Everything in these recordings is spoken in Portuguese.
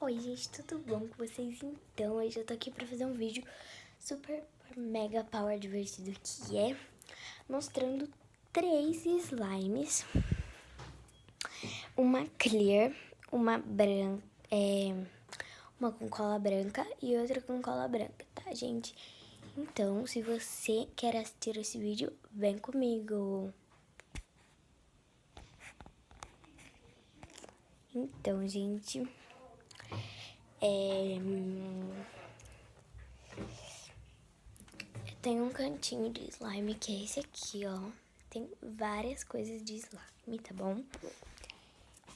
Oi gente, tudo bom com vocês? Então, hoje eu tô aqui pra fazer um vídeo super mega power divertido, que é mostrando 3 slimes, uma clear, uma branca, uma com cola branca e outra com cola branca, tá gente? Então, se você quer assistir esse vídeo, vem comigo! Então, gente, tem um cantinho de slime que é esse aqui, ó. Tem várias coisas de slime, tá bom?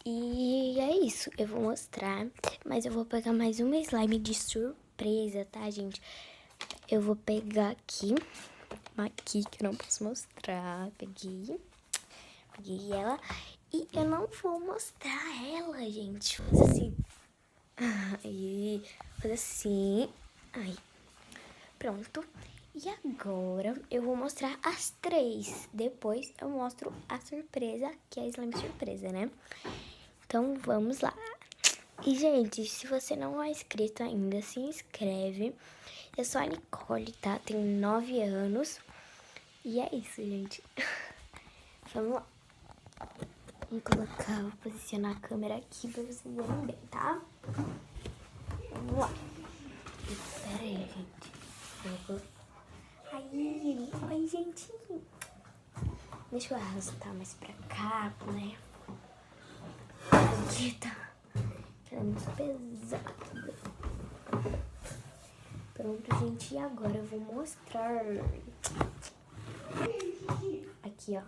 E é isso, eu vou mostrar, mas eu vou pegar mais uma slime de surpresa, tá, gente? Eu vou pegar aqui, uma aqui que eu não posso mostrar, peguei ela. E eu não vou mostrar ela, gente, faz assim. Aí, faz assim, aí, pronto. E agora eu vou mostrar as 3. Depois eu mostro a surpresa, que é a slime surpresa, né? Então vamos lá. E gente, se você não é inscrito ainda, se inscreve. Eu sou a Nicole, tá? Tenho 9 anos. E é isso, gente. Vamos lá. Vou colocar, vou posicionar a câmera aqui pra vocês verem bem, tá? Vamos lá. Espera aí, gente. Ai, gente. Deixa eu arrastar mais pra cá, né? Aqui tá. Ela é muito pesada. Pronto, gente. E agora eu vou mostrar. Aqui, ó.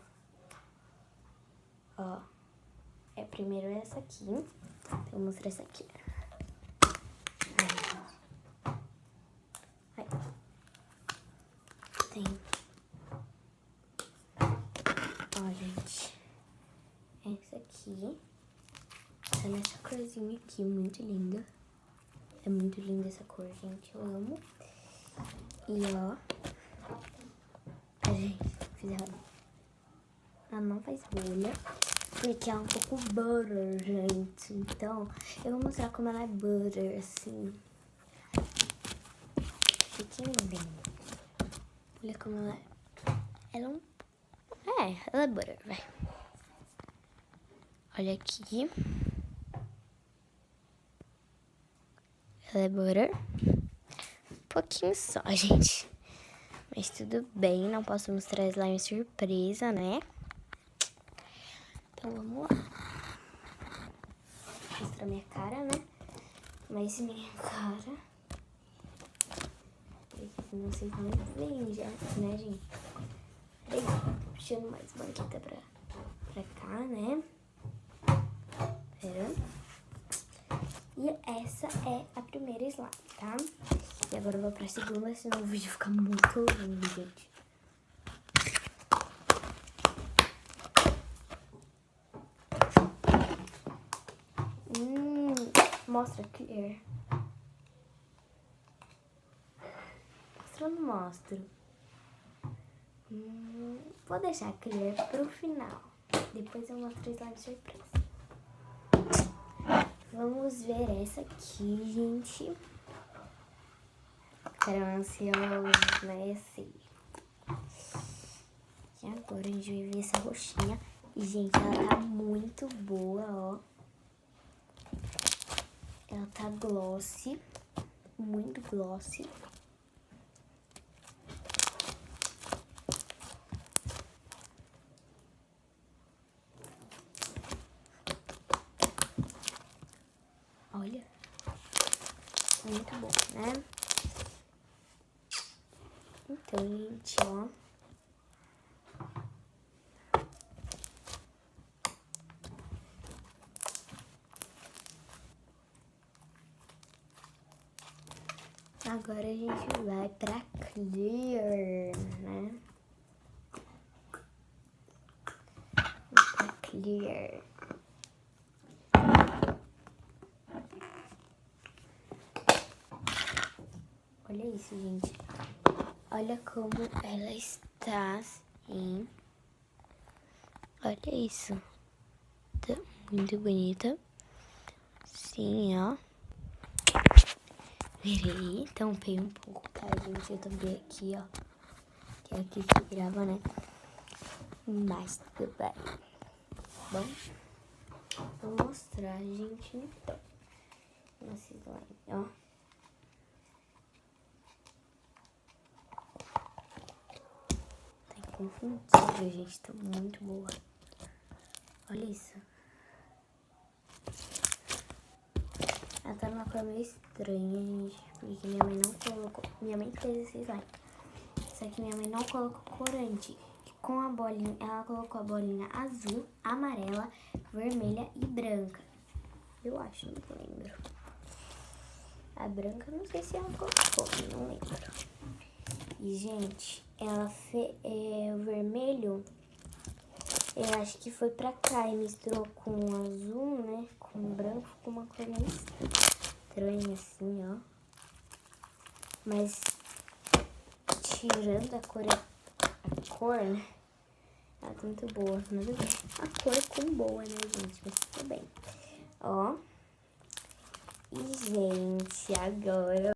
Ó. É primeiro essa aqui. Então, eu vou mostrar essa aqui. Aí. Tem. Ó, gente. Essa aqui. Tá nessa corzinha aqui, muito linda. É muito linda essa cor, gente. Eu amo. E, ó. Gente, fiz errado. Ela não faz bolha. Porque ela é um pouco butter, gente. Então, eu vou mostrar como ela é butter, assim. Fiquem bem. Olha como ela é. Ela é um... ela é butter, vai. Olha aqui. Ela é butter. Um pouquinho só, gente. Mas tudo bem, não posso mostrar slime surpresa, né? Então vamos lá. Vou mostrar minha cara, né? Mas minha cara... Não sei se não vem já, né, gente? Peraí, puxando mais banqueta pra cá, né? Pera. E essa é a primeira slime, tá? E agora eu vou pra segunda, senão o vídeo fica muito longo, gente. Mostra, clear. Mostra ou não mostro? Vou deixar clear pro final. Depois eu mostro a slime surpresa. Vamos ver essa aqui, gente. Ficaram ansiosos, né? Assim. E agora a gente vai ver essa roxinha. E, gente, ela tá muito boa, ó. Ela tá glossy. Muito glossy. Olha. Muito bom, né? Então, gente, ó. Agora a gente vai pra clear, né? Pra clear. Olha isso, gente. Olha como ela está assim. Olha isso. Tá muito bonita. Sim, ó. Virei, tampei um pouco, tá, gente? Eu tampei aqui, ó. Que é aqui que grava, né? Mas tudo bem. Bom, vou mostrar, gente, então. Nossa slime, ó. Tá inconfundível, gente. Tá muito boa. Olha isso. Ela tá numa cor meio estranha, gente. Porque minha mãe não colocou. Minha mãe fez esse slime. Só que minha mãe não colocou corante. Com a bolinha, ela colocou a bolinha azul, amarela, vermelha e branca. Eu acho, não lembro. A branca, não sei se ela colocou, não lembro. E, gente, ela fez o vermelho, eu acho que foi pra cá e misturou com o azul, né? Com o branco, ficou uma cor meio estranha, assim, ó. Mas, tirando a cor, né? Ela tá muito boa, nada a ver. A cor com boa, né, gente? Mas tudo bem. Ó. E, gente, agora